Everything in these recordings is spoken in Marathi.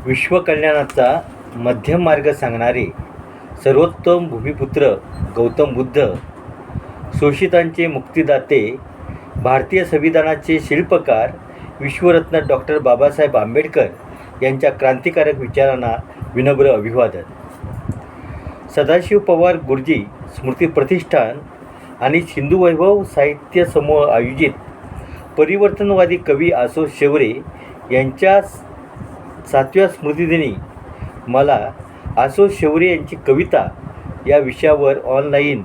विश्वकल्याणाचा मध्यम मार्ग सांगणारे सर्वोत्तम भूमिपुत्र गौतम बुद्ध, शोषितांचे मुक्तिदाते, भारतीय संविधानाचे शिल्पकार, विश्वरत्न डॉक्टर बाबासाहेब आंबेडकर यांच्या क्रांतिकारक विचारांना विनम्र अभिवादन. सदाशिव पवार गुरुजी स्मृती प्रतिष्ठान आणि सिंधू वैभव साहित्य समूह आयोजित परिवर्तनवादी कवी आसो शेवरे यांच्या 7व्या स्मृतिदिनी मला आसो शेवरे यांची कविता या विषयावर ऑनलाईन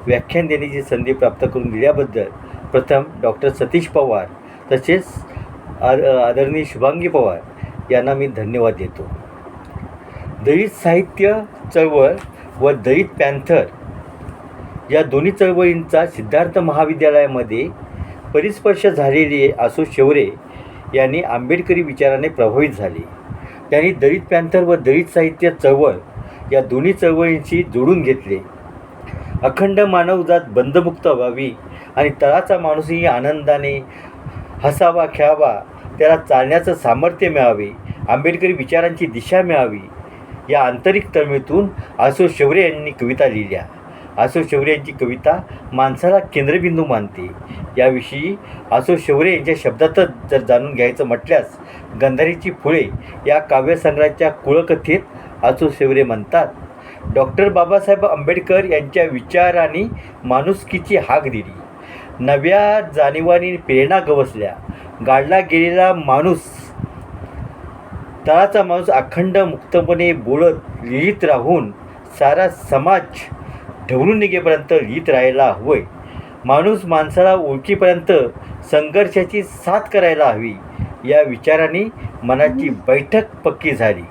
व्याख्यान देण्याची संधी प्राप्त करून दिल्याबद्दल प्रथम डॉक्टर सतीश पवार तसेच आदरणीय शुभांगी पवार यांना मी धन्यवाद देतो. दलित साहित्य चळवळ व दलित पॅन्थर या दोन्ही चळवळींचा सिद्धार्थ महाविद्यालयामध्ये परिस्पर्श झालेले आसो शेवरे यांनी आंबेडकरी विचाराने प्रभावित झाले. त्यांनी दलित पॅन्थर व दलित साहित्य चळवळ या दोन्ही चळवळींशी जोडून घेतले. अखंड मानवजात बंधमुक्त व्हावी आणि तळाचा माणूसही आनंदाने हसावा खेळावा, त्याला चालण्याचं सामर्थ्य मिळावे, आंबेडकरी विचारांची दिशा मिळावी या आंतरिक तळमळीतून आसो शेवरे यांनी कविता लिहिल्या. आसो शेवरे यांची कविता माणसाला केंद्रबिंदू मानते. याविषयी आसो शेवरे यांच्या शब्दातच जर जाणून घ्यायचं म्हटल्यास, गंधारीची फुले या काव्यसंग्रहाच्या कुळकथेत आसो शेवरे म्हणतात, डॉक्टर बाबासाहेब आंबेडकर यांच्या विचारांनी माणुसकीची हाक दिली. नव्या जाणीवांनी प्रेरणा गवसल्या. गाडला गेलेला माणूस, तळाचा माणूस अखंड मुक्तपणे बोलत लिहित राहून सारा समाज ढवळून निघेपर्यंत लिहित राहायला हवंय. माणूस माणसाला ओळखीपर्यंत संघर्षाची साथ करायला हवी. या विचारांनी मनाची बैठक पक्की झाली.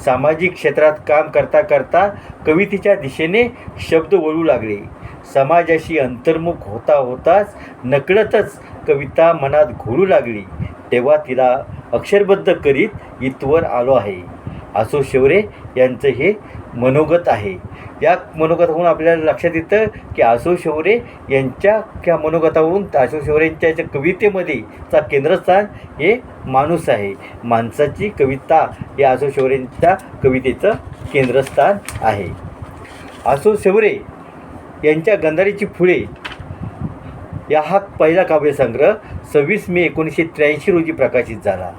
सामाजिक क्षेत्रात काम करता करता कवितेच्या दिशेने शब्द वळू लागले. समाजाशी अंतर्मुख होता होताच नकळतच कविता मनात घोळू लागली. तेव्हा तिला अक्षरबद्ध करीत इथवर आलो आहे. आसो शेवरे यांचं हे मनोगत आहे. या मनोगतावरून आपल्याला लक्षात येतं की आसो शेवरे यांच्या मनोगतावरून आसो शेवरे यांच्या कवितेमध्ये चा केंद्रस्थान हे माणूस आहे. माणसाची कविता हे आसो शेवरेंच्या कवितेचं केंद्रस्थान आहे. आसो शेवरे यांच्या गंधारीची फुले या हा पहिला काव्यसंग्रह 26 मे 1983 रोजी प्रकाशित झाला.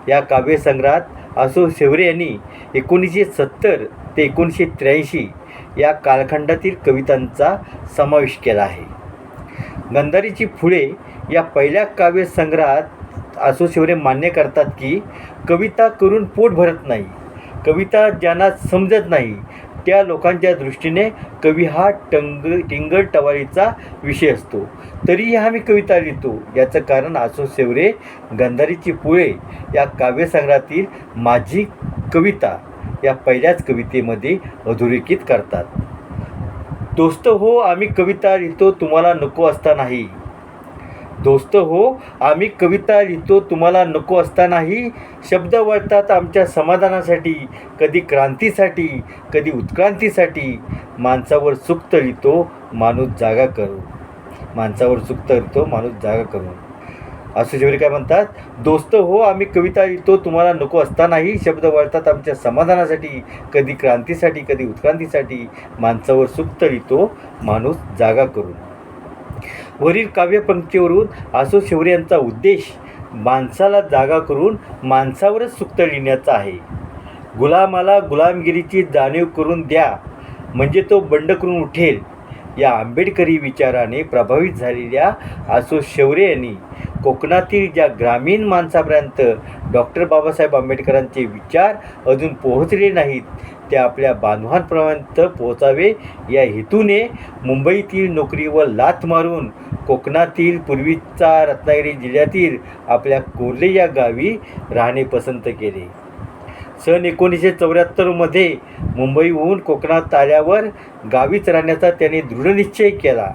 या काव्यसंग्रहात आसो शेवरे यांनी 1970 ते 1983 या कालखंडातील कवितांचा समावेश केला आहे. गंधारीची फुले या पहिल्या काव्यसंग्रहात आसो शेवरे मान्य करतात की कविता करून पोट भरत नाही. कविता ज्यांना समजत नाही त्या लोकांच्या दृष्टीने कवी हा टिंगल-टवाळीचा विषय असतो. तरीही आम्ही कविता लिहितो. याचं कारण आसो शेवरे गंधारीची फुले या काव्यसंग्रहातील माझी कविता या पहिल्याच कवितेमध्ये अधोरेखित करतात. दोस्त हो, आम्ही कविता लिहितो तुम्हाला नको असतानाही. दोस्त हो, आम्ही कविता लिहितो तुम्हाला नको असतानाही. शब्द वळतात आमच्या समाधानासाठी, कधी क्रांतीसाठी, कधी उत्क्रांतीसाठी. माणसावर सुक्त लिहितो माणूस जागा करू. माणसावर सुक्त लिहितो माणूस जागा करू. आसो शेवरे काय म्हणतात, दोस्त हो, आम्ही कविता लिहितो तुम्हाला नको असतानाही. शब्द वळतात आमच्या समाधानासाठी, कधी क्रांतीसाठी, कधी उत्क्रांतीसाठी. माणसावर सुक्त लिहितो माणूस जागा करून. वरील काव्यपंक्तीवरून आसो शेवरे यांचा उद्देश माणसाला जागा करून माणसावरच सुक्त लिहिण्याचा आहे. गुलामाला गुलामगिरीची जाणीव करून द्या, म्हणजे तो बंड करून उठेल. या आंबेडकरी विचाराने प्रभावित झालेल्या आसो शेवरे यांनी कोकणातील ज्या ग्रामीण माणसापर्यंत डॉक्टर बाबासाहेब आंबेडकरांचे विचार अजून पोहोचले नाहीत ते आपल्या बांधवांपर्यंत पोहोचावे या हेतूने मुंबईतील नोकरीवर लाथ मारून कोकणातील पूर्वीचा रत्नागिरी जिल्ह्यातील आपल्या कोर्ले या गावी राहणे पसंत केले. सन 1974 मुंबईहून कोकणात आल्यावर गावीच राहण्याचा त्याने दृढनिश्चय केला.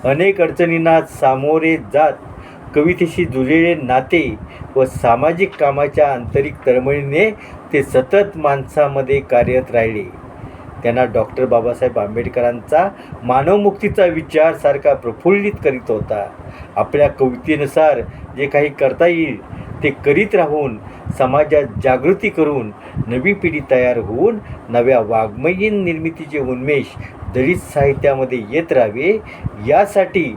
अनेक अडचणींना सामोरे जात कवितेशी जुळलेले नाते व सामाजिक कामाच्या आंतरिक तळमळीने ते सतत माणसामध्ये कार्यरत राहिले. त्यांना डॉक्टर बाबासाहेब आंबेडकरांचा मानवमुक्तीचा विचार सारखा प्रफुल्लित करीत होता. आपल्या कवितेनुसार जे काही करता येईल ते करीत राहून समाजात जागृती करून नवी पिढी तयार होऊन नव्या वाङ्मयीन निर्मितीचे उन्मेष दलित साहित्यामध्ये येत राहावे, यासाठी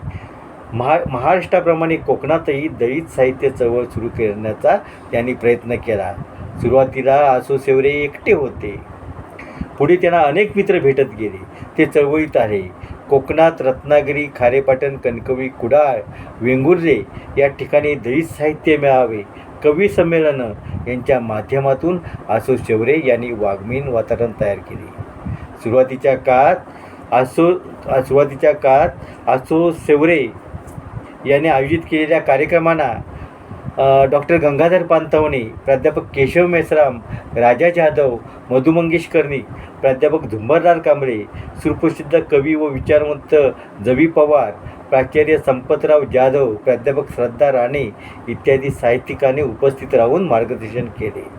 महाराष्ट्राप्रमाणे कोकणातही दलित साहित्य चळवळ सुरू करण्याचा त्यांनी प्रयत्न केला. सुरुवातीला आसो शेवरे एकटे होते. पुढे त्यांना अनेक मित्र भेटत गेले. ते चळवळीत आले. कोकणात रत्नागिरी, खारेपाटण, कणकवली, कुडाळ, वेंगुर्ले या ठिकाणी दलित साहित्य मेळावे, कवी संमेलनं यांच्या माध्यमातून आसो शेवरे यांनी वाङ्मयीन वातावरण तयार केले. सुरुवातीच्या काळात आसो शेवरे यांनी आयोजित केलेल्या कार्यक्रमांना डॉक्टर गंगाधर पानतावणे, प्राध्यापक केशव मेश्राम, राजा जाधव, मधु मंगेश कर्णिक, प्राध्यापक धुंबरलाल कांबळे, सुप्रसिद्ध कवी व विचारवंत जवी पवार, प्राचार्य संपतराव जाधव, प्राध्यापक श्रद्धा राणे इत्यादी साहित्यिकांनी उपस्थित राहून मार्गदर्शन केले.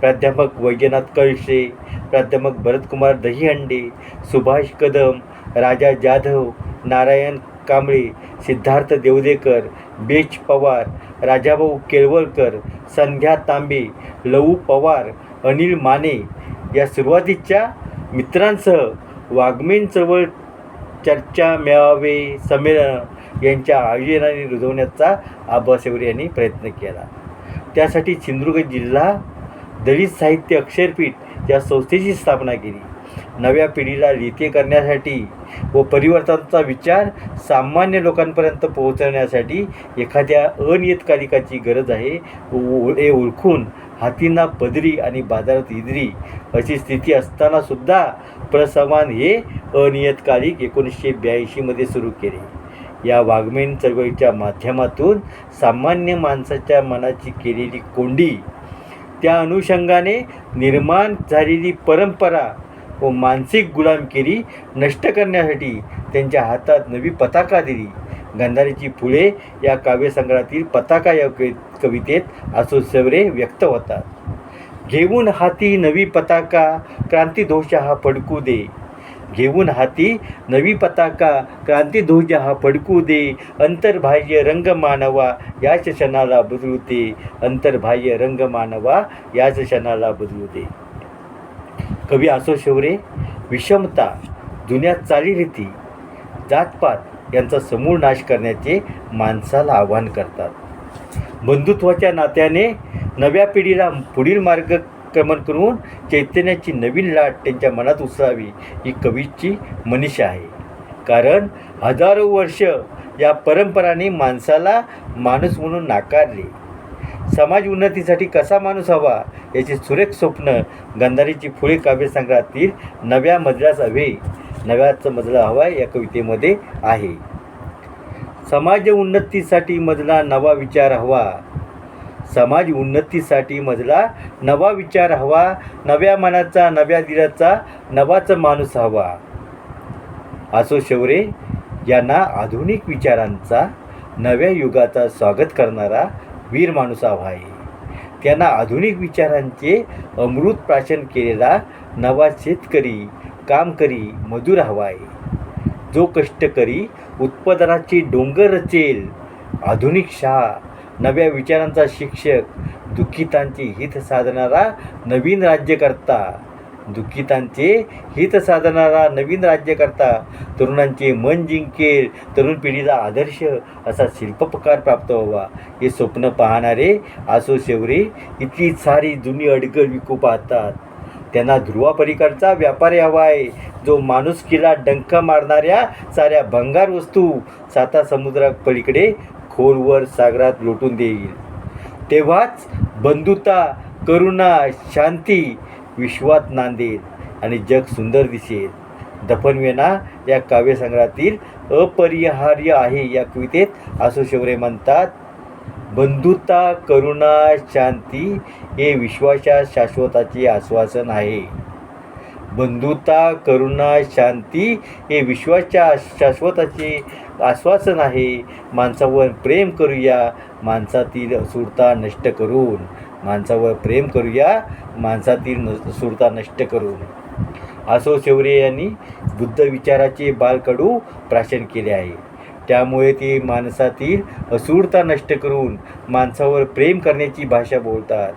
प्राध्यापक वैजनाथ कळशे, प्राध्यापक भरतकुमार दहीहंडे, सुभाष कदम, राजा जाधव, नारायण कांबळे, सिद्धार्थ देवदेकर, बेच पवार, राजाभाऊ केळवळकर, संध्या तांबे, लहू पवार, अनिल माने या सुरुवातीच्या मित्रांसह वाङ्मयीन चळवळ चर्चा, मेळावे, संमेलन यांच्या आयोजनाने रुजवण्याचा आबा शेवरे यांनी प्रयत्न केला. त्यासाठी सिंधुदुर्ग जिल्हा दलित साहित्य अक्षरपीठ या संस्थेची स्थापना केली. नव्या पिढीला लिहिते करण्यासाठी व परिवर्तनाचा विचार सामान्य लोकांपर्यंत पोहोचवण्यासाठी एखाद्या अनियतकालिकाची गरज आहे हे ओळखून हातींना पदरी आणि बाजारात इदरी अशी स्थिती असतानासुद्धा प्रसमान हे अनियतकालिक 1982 सुरू केले. या वाङ्मयीन चळवळीच्या माध्यमातून सामान्य माणसाच्या मनाची केलेली कोंडी, त्या अनुषंगाने निर्माण झालेली परंपरा व मानसिक गुलामगिरी नष्ट करण्यासाठी त्यांच्या हातात नवी पताका दिली. गांधारीची फुले या काव्यसंग्रहातील पताका या कवितेत आसो शेवरे व्यक्त होतात. घेऊन हाती नवी पताका, क्रांतिध्वज हा फडकू दे. घेऊन हाती नवी पताका, क्रांतिध्वज हा फडकू दे. अंतर्बाह्य रंग मानवा याच क्षणाला बदलू दे. अंतर्बाह्य रंग मानवा याच क्षणाला बदलू दे. कवी आसो शेवरे विषमता, जुन्या चालीरीती, जातपात यांचा समूळ नाश करण्याचे माणसाला आवाहन करतात. बंधुत्वाच्या नात्याने नव्या पिढीला पुढील मार्गक्रमण करून चैतन्याची नवीन लाट त्यांच्या मनात उसळावी ही कवीची मनीषा आहे. कारण हजारो वर्ष या परंपराने माणसाला माणूस म्हणून नाकारले. समाज उन्नतीसाठी कसा माणूस हवा याचे सुरेख स्वप्न गांधारीची फुले काव्यसंग्रहातील नव्याच मजला हवा या कवितेमध्ये आहे. समाज उन्नतीसाठी मजला नवा विचार हवा. समाज उन्नतीसाठी मजला नवा विचार हवा. नव्या मनाचा, नव्या दिलाचा, नवाच माणूस हवा. आसो शेवरे यांना आधुनिक विचारांचा, नव्या युगाचा स्वागत करणारा वीर माणूस हवा आहे. त्यांना आधुनिक विचारांचे अमृत प्राशन केलेला नवा शेतकरी, कामकरी, मजूर हवा आहे. जो कष्टकरी उत्पादनाची डोंगर रचेल. आधुनिक शाह, नव्या विचारांचा शिक्षक, दुःखितांचे हित साधणारा नवीन राज्यकर्ता. दुःखितांचे हित साधणारा नवीन राज्यकर्ता, तरुणांचे मन जिंकेल, तरुण पिढीला आदर्श असा शिल्पकार प्राप्त व्हावा हे स्वप्न पाहणारे आसो शेवरे इतकी सारी जुनी अडगळ विकू पाहतात. त्यांना ध्रुवापलीकडचा व्यापारी हवा आहे, जो माणुसकीला डंक मारणाऱ्या साऱ्या भंगार वस्तू साता समुद्रापलीकडे खोलवर सागरात लोटून देईल. तेव्हाच बंधुता, करुणा, शांती विश्वात नांदेल आणि जग सुंदर दिसेल. दफनवेना या काव्यसंग्रहातील अपरिहार्य आहे या कवितेत आसो शेवरे म्हणतात, बंधुता, करुणा, शांती हे विश्वाच्या शाश्वताचे आश्वासन आहे. बंधुता, करुणा, शांती हे विश्वाच्या शाश्वताचे आश्वासन आहे. माणसावर प्रेम करूया, माणसातील असुरता नष्ट करून. माणसावर प्रेम करूया, माणसातील असुरता नष्ट करून. आसो शेवरे यांनी बुद्ध विचाराचे बालकडू प्राशन केले आहे. त्यामुळे ते माणसातील असूरता नष्ट करून माणसावर प्रेम करण्याची भाषा बोलतात.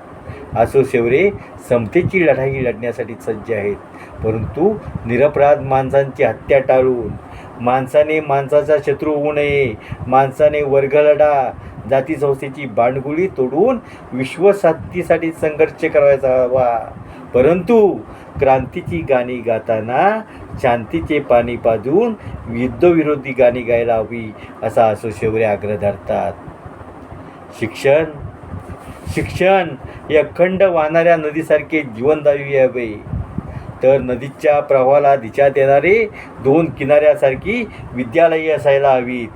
आसो शेवरे समतेची लढाई लढण्यासाठी सज्ज आहेत, परंतु निरपराध माणसांची हत्या टाळून, माणसाने माणसाचा शत्रू होऊ नये, माणसाने वर्ग लढा, जाती संस्थेची बांडगुळी तोडून विश्वशांतीसाठी संघर्ष करायचा हवा. परंतु क्रांतीची गाणी गाताना शांतीचे पाणी पाजून युद्धविरोधी गाणी गायला हवी, असा आसो शेवरे आग्रह धरतात. शिक्षण हे अखंड वाहणाऱ्या नदीसारखे जीवनदायी हवे, तर नदीच्या प्रवाहाला दिशा देणारे 2 किनाऱ्यासारखी विद्यालये असायला हवीत.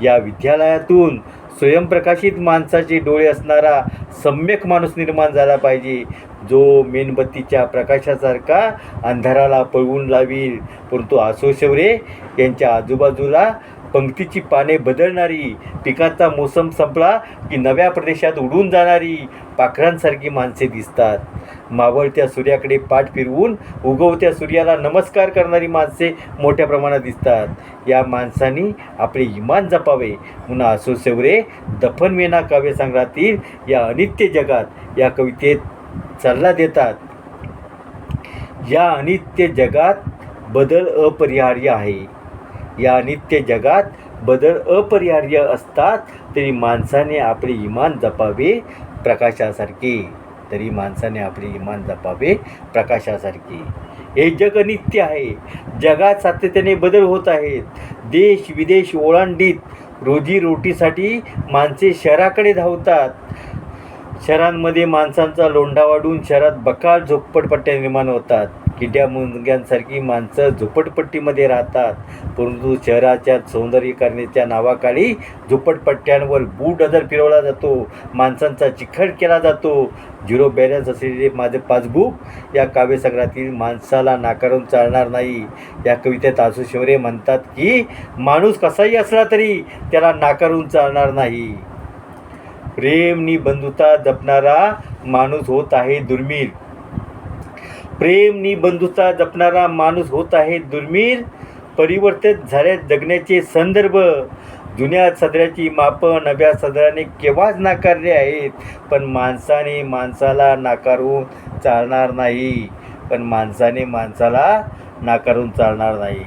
या विद्यालयातून स्वयंप्रकाशित माणसाचे डोळे असणारा सम्यक माणूस निर्माण झाला पाहिजे, जो मेणबत्तीच्या प्रकाशासारखा अंधाराला पळवून लावील. परंतु आसो शेवरे यांच्या आजूबाजूला पंक्तीची पाने बदलणारी, पिकाचा मोसम संपला की नव्या प्रदेशात उडून जाणारी पाखरांसारखी माणसे दिसतात. मावळत्या सूर्याकडे पाठ फिरवून उगवत्या सूर्याला नमस्कार करणारी माणसे मोठ्या प्रमाणात दिसतात. या माणसांनी आपले इमान जपावे म्हणून आसो शेवरे दफनवेना काव्यसंग्रहातील या अनित्य जगात या कवितेत सल्ला देतात. या अनित्य जगात बदल अपरिहार्य आहे. या अनित्य जगात बदल अपरिहार्य असतात, तरी माणसाने आपले इमान जपावे प्रकाशासारखे. हे जग अनित्य आहे. जगात सातत्याने बदल होत आहेत. देश विदेश ओलांडीत रोजीरोटीसाठी माणसे शहराकडे धावतात. शहरांमध्ये माणसांचा लोंढा वाढून शहरात बकाल झोपडपट्ट्या निर्माण होतात. किड्या मुंग्यांसारखी माणसं झोपडपट्टीमध्ये राहतात, परंतु शहराच्या सौंदर्यीकरणाच्या नावाखाली झोपडपट्ट्यांवर बूटअदर फिरवला जातो, माणसांचा चिखल केला जातो. 0 बॅलन्स असलेले माझे पासबुक या काव्यसंग्रहातील माणसाला नाकारून चालणार नाही. या कवितेत आसो शेवरे म्हणतात की माणूस कसाही असला तरी त्याला नाकारून चालणार नाही. प्रेम नि बंधुता जपणारा माणूस होत आहे दुर्मिळ. परिवर्तित झाल्या जगण्याचे संदर्भ. जुन्या सदऱ्याची मापं नव्या सदऱ्याने केव्हाच नाकारले आहेत, पण माणसाने माणसाला नाकारून चालणार नाही.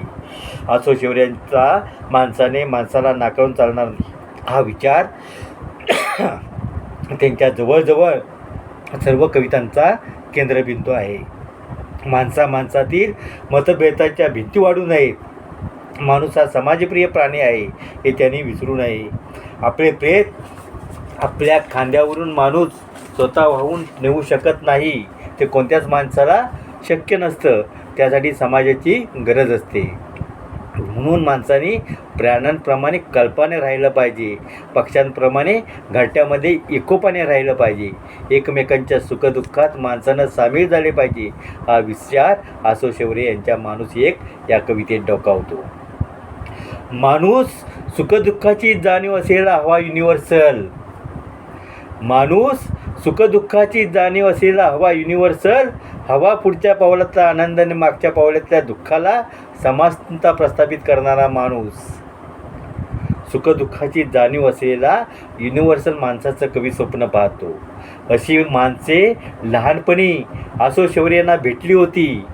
आसो शेवऱ्यांचा माणसाने माणसाला नाकारून चालणार नाही हा विचार त्यांच्या जवळजवळ सर्व कवितांचा केंद्रबिंदू आहे. माणसातील मतभेदाच्या भिंती वाढू नयेत. माणूस हा समाजप्रिय प्राणी आहे, हे त्यांनी विसरू नये. आपले प्रेत आपल्या खांद्यावरून माणूस स्वतः वाहून नेऊ शकत नाही, ते कोणत्याच माणसाला शक्य नसतं. त्यासाठी समाजाची गरज असते. म्हणून माणसाने प्राण्यांप्रमाणे कल्पाने राहिलं पाहिजे, पक्ष्यांप्रमाणे घरट्यामध्ये एकोपाने राहिलं पाहिजे, एकमेकांच्या सुखदुःखात माणसानं सामील झाले पाहिजे. हा विचार आसो शेवरे यांच्या माणूस एक या कवितेत डोकावतो. माणूस सुखदुःखाची जाणीव असलेला हवा युनिव्हर्सल. हवा पुढच्या पावलातला आनंद आणि मागच्या पावलातल्या दुःखाला समानता प्रस्थापित करणारा माणूस. सुखदुःखाची जाणीव असलेला युनिव्हर्सल माणसाचं कवी स्वप्न पाहतो. अशी माणसे लहानपणी आसो शेवरे यांना भेटली होती.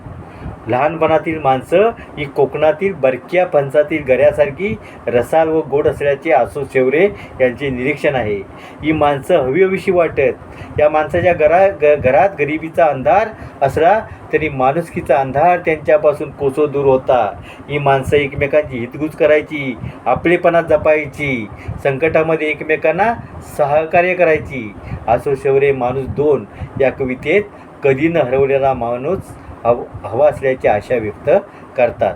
लहानपणातील माणसं ही कोकणातील बरक्या फणसातील गऱ्यासारखी रसाळ व गोड असल्याचे आसो शेवरे यांचे निरीक्षण आहे. ही माणसं हवीहवीशी वाटत. या माणसाच्या घरात गरिबीचा अंधार असला तरी माणुसकीचा अंधार त्यांच्यापासून कोसो दूर होता. ही माणसं एकमेकांची हितगुज करायची, आपलेपणा जपायची, संकटामध्ये एकमेकांना सहकार्य करायची. आसो शेवरे माणूस 2 या कवितेत कधी न हरवलेला माणूस हवा असल्याची आशा व्यक्त करतात.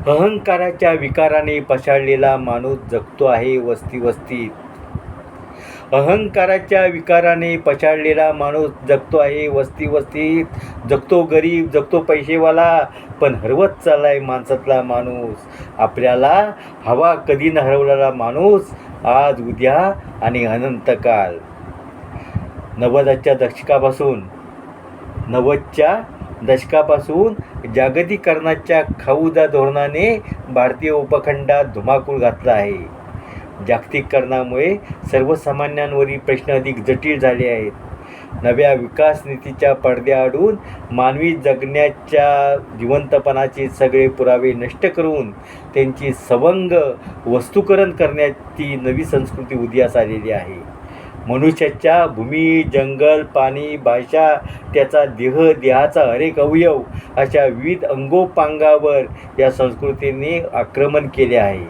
अहंकाराच्या विकाराने पछाडलेला माणूस जगतो आहे वस्तीत. जगतो गरीब, जगतो पैसेवाला, पण हरवत चाललाय माणसातला माणूस. आपल्याला हवा कधी न हरवलेला माणूस आज, उद्या आणि अनंतकाल. 90च्या दशकापासून जागतिकीकरणाच्या खाऊदा धोरणाने भारतीय उपखंडात धुमाकूळ घातला आहे. जागतिकीकरणामुळे सर्वसामान्यांवरील प्रश्न अधिक जटिल झाले आहेत. नव्या विकास नीतीच्या पडद्याआडून मानवी जगण्याच्या जिवंतपणाचे सगळे पुरावे नष्ट करून त्यांची सवंग वस्तुकरण करण्याची नवी संस्कृती उदयास आलेली आहे. मनुष्याच्या भूमी, जंगल, पाणी, भाषा, त्याचा देहाचा हरेक अवयव अशा विविध अंगोपांगावर या संस्कृतीने आक्रमण केले आहे.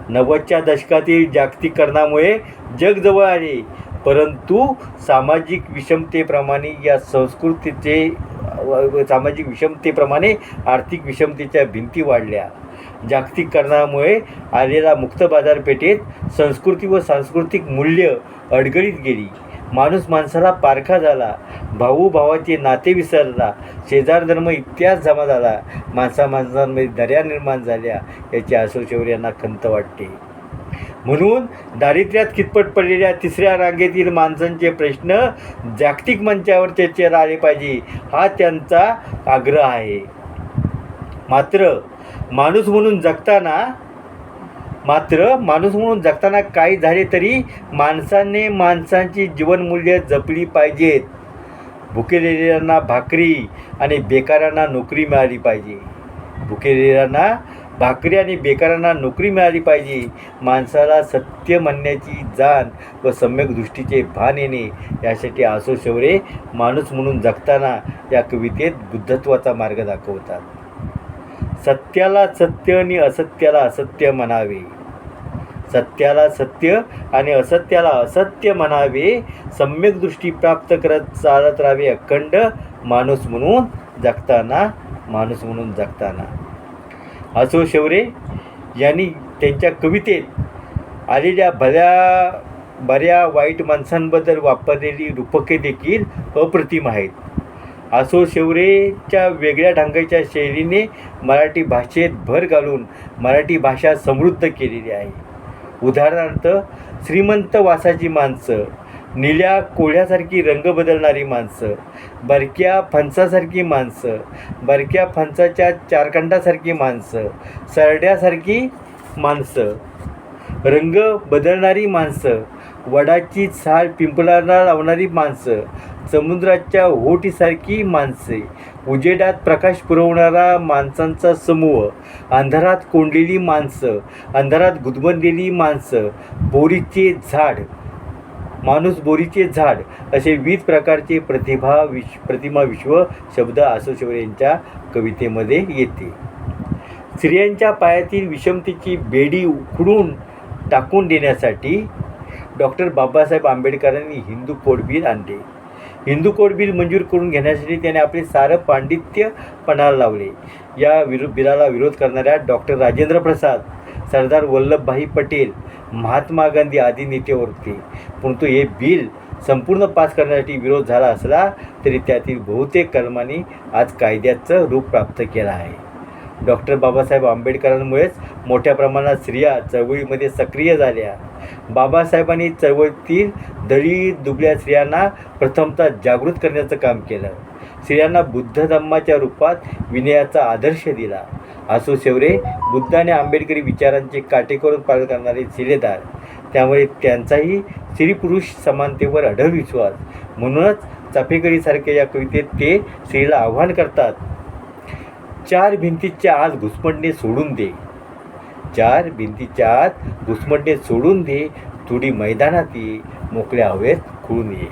90च्या दशकातील जागतिकीकरणामुळे जग जवळ आले, परंतु सामाजिक विषमतेप्रमाणे आर्थिक विषमतेच्या भिंती वाढल्या. जागतिकीकरणामुळे आलेल्या मुक्त बाजारपेठेत संस्कृती व सांस्कृतिक मूल्य अडगळीत गेली. माणूस माणसाला पारखा झाला, भाऊ भावाचे नाते विसरला, शेजार धर्म इतिहास जमा झाला, माणसांमध्ये दऱ्या निर्माण झाल्या. याची आसोशेवर यांना खंत वाटते. म्हणून दारिद्र्यात खितपट पडलेल्या तिसऱ्या रांगेतील माणसांचे प्रश्न जागतिक मंचावर चर्चेला आले पाहिजे, हा त्यांचा आग्रह आहे. मात्र माणूस म्हणून जगताना काही झाले तरी माणसाने माणसांची जीवनमूल्य जपली पाहिजेत. भुकेलेल्यांना भाकरी आणि बेकारांना नोकरी मिळाली पाहिजे. माणसाला सत्य म्हणण्याची जाण व सम्यक दृष्टीचे भान येणे, यासाठी आसोशेवरे माणूस म्हणून जगताना या कवितेत बुद्धत्वाचा मार्ग दाखवतात. सत्याला सत्य आणि असत्याला असत्य म्हणावे. सम्यक दृष्टी प्राप्त करत चालत राहावे अखंड माणूस म्हणून जगताना. आसोशेवरे यांनी त्यांच्या कवितेत आलेल्या बऱ्या वाईट माणसांबद्दल वापरलेली रूपके देखील अप्रतिम आहेत. आसोशेवरेच्या वेगळ्या ढंगाच्या शैलीने मराठी भाषेत भर घालून मराठी भाषा समृद्ध केलेली आहे. उदाहरणार्थ, श्रीमंत वासाची माणसं, निळ्या कोळ्यासारखी रंग बदलणारी माणसं, बरक्या फणसासारखी माणसं, बरक्या फणसाच्या चारखंडासारखी माणसं, सरड्यासारखी माणसं, रंग बदलणारी माणसं, वडाची साल पिंपळाला लावणारी माणसं, समुद्राच्या ओहोटीसारखी माणसे, उजेडात प्रकाश पुरवणारा माणसांचा समूह, अंधारात कोंडलेली माणसं, अंधारात गुदमरलेली माणसं, बोरीचे झाड असे विविध प्रकारचे प्रतिमा विश्व शब्द आसोशेवर यांच्या कवितेमध्ये येते. स्त्रियांच्या पायातील विषमतेची बेडी उखडून टाकून देण्यासाठी डॉक्टर बाबासाहेब आंबेडकरांनी हिंदू कोड बिल आणले. हिंदू कोड बिल मंजूर करून घेण्यासाठी त्याने आपले सारं पांडित्य पणाला लावले. या बिलाला विरोध करणाऱ्या डॉक्टर राजेंद्र प्रसाद, सरदार वल्लभभाई पटेल, महात्मा गांधी आदी नेते होते. परंतु हे बिल संपूर्ण पास करण्यासाठी विरोध झाला असला तरी त्यातील बहुतेक कलमांनी आज कायद्याचं रूप प्राप्त केलं आहे. डॉक्टर बाबासाहेब आंबेडकरांमुळेच मोठ्या प्रमाणात स्त्रिया चळवळीमध्ये सक्रिय झाल्या. बाबासाहेबांनी चळवळीतील दलित दुबळ्या स्त्रियांना प्रथमतः जागृत करण्याचं काम केलं. स्त्रियांना बुद्ध धम्माच्या रूपात विनयाचा आदर्श दिला. आसोशेवरे बुद्ध आणि आंबेडकरी विचारांचे काटेकोर पालन करणारे शिलेदार, त्यामुळे त्यांचाही स्त्री पुरुष समानतेवर अढळ विश्वास. म्हणूनच चाफेकरीसारख्या या कवितेत ते स्त्रीला आव्हान करतात, चार भिंतीच्या आत घुसमटणे सोडून दे, थोडी मैदानात ये, मोकळ्या हवेत खुळून ये.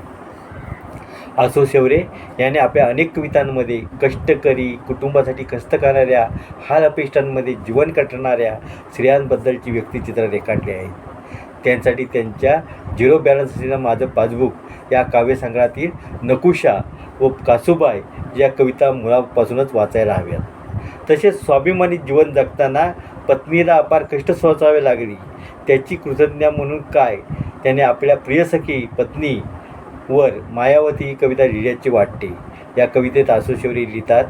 आसोशेवरे यांनी आपल्या अनेक कवितांमध्ये कष्टकरी, कुटुंबासाठी कष्ट करणाऱ्या, हाल अपेष्टांमध्ये जीवन कटणाऱ्या स्त्रियांबद्दलची व्यक्तिचित्र रेखाटली आहेत. त्यांसाठी त्यांच्या झिरो बॅलन्स असलेलं माझं पासबुक या काव्यसंग्रहातील नकुशा व कासूबाई या कविता मुळापासूनच वाचायला हव्यात. तसेच स्वाभिमानी जीवन जगताना पत्नीला अपार कष्ट सोसावे लागली, त्याची कृतज्ञता म्हणून काय त्याने आपल्या प्रियसखी पत्नीवर मायावती ही कविता लिहिल्याचे वाटते. या कवितेत आसोशेवरे लिहितात,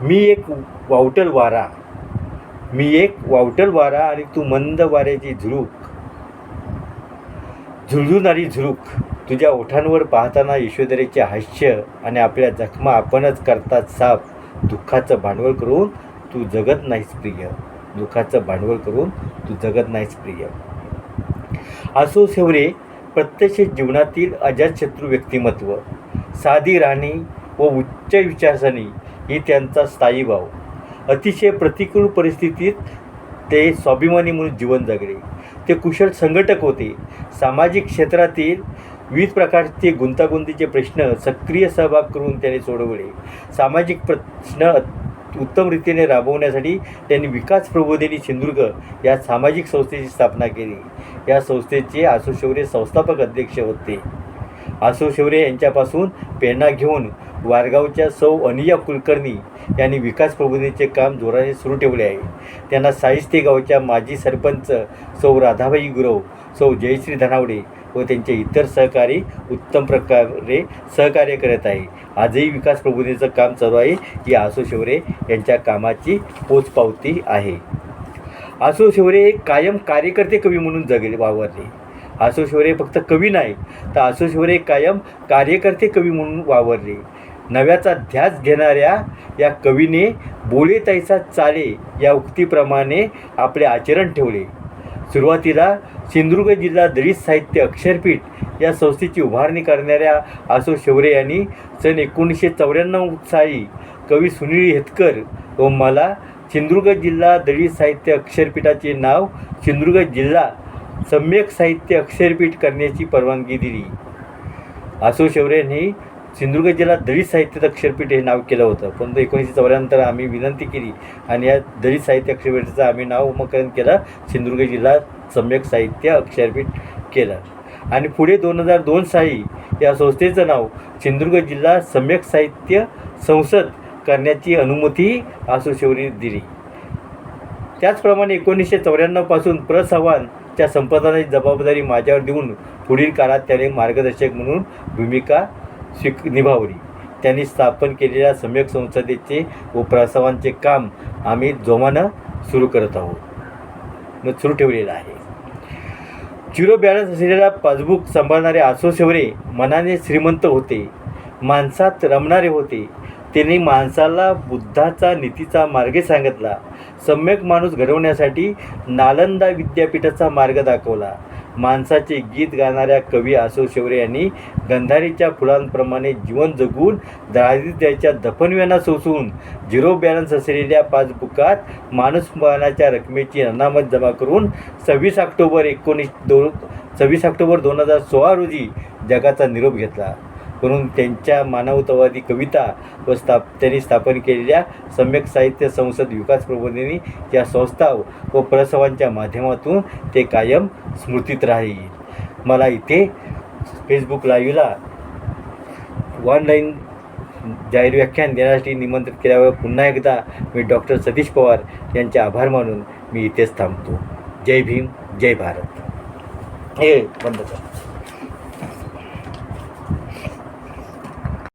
मी एक वावटल वारा आणि तू मंद वाऱ्याची झुळझुळणारी झुळूक. तुझ्या ओठांवर पाहताना यशोधरेचे हास्य आणि आपल्या जखमा आपणच करतात साफ. दुःखाचं भांडवल करून तू जगत नाहीस प्रिय. दुःखाचं भांडवल करून तू जगत नाहीस प्रिय. आसो शेवरे प्रत्यक्ष जीवनातील अजातशत्रू व्यक्तिमत्व. साधी राहणी व उच्च विचारसरणी ही त्यांचा स्थायी भाव. अतिशय प्रतिकूल परिस्थितीत ते स्वाभिमानी म्हणून जीवन जगले. ते कुशल संघटक होते. सामाजिक क्षेत्रातील विविध प्रकारचे गुंतागुंतीचे प्रश्न सक्रिय सहभाग करून त्यांनी सोडवले. सामाजिक प्रश्न उत्तम रीतीने राबवण्यासाठी त्यांनी विकास प्रबोधिनी सिंधुदुर्ग या सामाजिक संस्थेची स्थापना केली. या संस्थेचे आसो शेवरे संस्थापक अध्यक्ष होते. आसो शेवरे यांच्यापासून प्रेरणा घेऊन वारगावच्या सौ अनिया कुलकर्णी यांनी विकास प्रबोधिनीचे काम जोराने सुरू ठेवले आहे. त्यांना साहिस्ते गावच्या माजी सरपंच सौ राधाबाई गुरव, सौ जयश्री धनावडे व त्यांचे इतर सहकारी उत्तम प्रकारे सहकार्य करत आहे. आजही विकास प्रबोधिनीचं काम चालू आहे. ही आसो शेवरे यांच्या कामाची पोचपावती आहे. आसो शेवरे कायम कार्यकर्ते कवी म्हणून जगले वावरले. आसो शेवरे फक्त कवी नाही तर आसो शेवरे कायम कार्यकर्ते कवी म्हणून वावरले. नव्याचा ध्यास घेणाऱ्या या कवीने बोले तैसा चाले या उक्तीप्रमाणे आपले आचरण ठेवले. सुरुवातीला सिंधुदुर्ग जिल्हा दलित साहित्य अक्षरपीठ या संस्थेची उभारणी करणाऱ्या आसो शेवरे यांनी सन 1994 साली कवी सुनील हेतकर व मला सिंधुदुर्ग जिल्हा दलित साहित्य अक्षरपीठाचे नाव सिंधुदुर्ग जिल्हा सम्यक साहित्य अक्षरपीठ करण्याची परवानगी दिली. आसो शेवरे यांनी सिंधुदुर्ग जिल्हा दलित साहित्य अक्षरपीठ हे नाव केलं होतं. पण 1994 आम्ही विनंती केली आणि या दलित साहित्य अक्षरपीठाचं आम्ही नामकरण केलं, सिंधुदुर्ग जिल्हा सम्यक साहित्य अक्षरपीठ केलं. आणि पुढे 2002 साली या संस्थेचं नाव सिंधुदुर्ग जिल्हा सम्यक साहित्य संसद करण्याची अनुमती आसो शेवरे दिली. त्याचप्रमाणे 1994 पासून प्रसंवादच्या संपादनाची जबाबदारी माझ्यावर देऊन पुढील काळात त्याने मार्गदर्शक म्हणून भूमिका निभावली. त्यांनी स्थापन केलेल्या सम्यक संसदेचे व प्रसंवादांचे काम आम्ही जोमानं सुरू करत आहोत, सुरू ठेवलेलं आहे. 0 बॅलन्स असलेला पासबुक सांभाळणारे आसो शेवरे मनाने श्रीमंत होते, माणसात रमणारे होते. त्यांनी माणसाला बुद्धाचा नीतीचा मार्ग सांगितला. सम्यक माणूस घडवण्यासाठी नालंदा विद्यापीठाचा मार्ग दाखवला. माणसाचे गीत गाणाऱ्या कवी आसो शेवरे यांनी गंधारीच्या फुलांप्रमाणे जीवन जगून दारिद्र्याच्या दफनव्यांना सोसून 0 बॅलन्स असलेल्या पासबुकात माणूसपणाच्या रकमेची अनामत जमा करून 26 ऑक्टोबर 2016 रोजी जगाचा निरोप घेतला. म्हणून त्यांच्या मानवतावादी कविता व त्यांनी स्थापन केलेल्या सम्यक साहित्य संसद विकास प्रबोधिनी या संस्था व प्रसंवादांच्या माध्यमातून ते कायम स्मृतीत राहील. मला इथे फेसबुक लाईव्हला ऑनलाईन जाहीर व्याख्यान देण्यासाठी निमंत्रित केल्यावर पुन्हा एकदा मी डॉक्टर सतीश पवार यांचे आभार मानून मी इथेच थांबतो. जय भीम, जय भारत. हे बंद कर.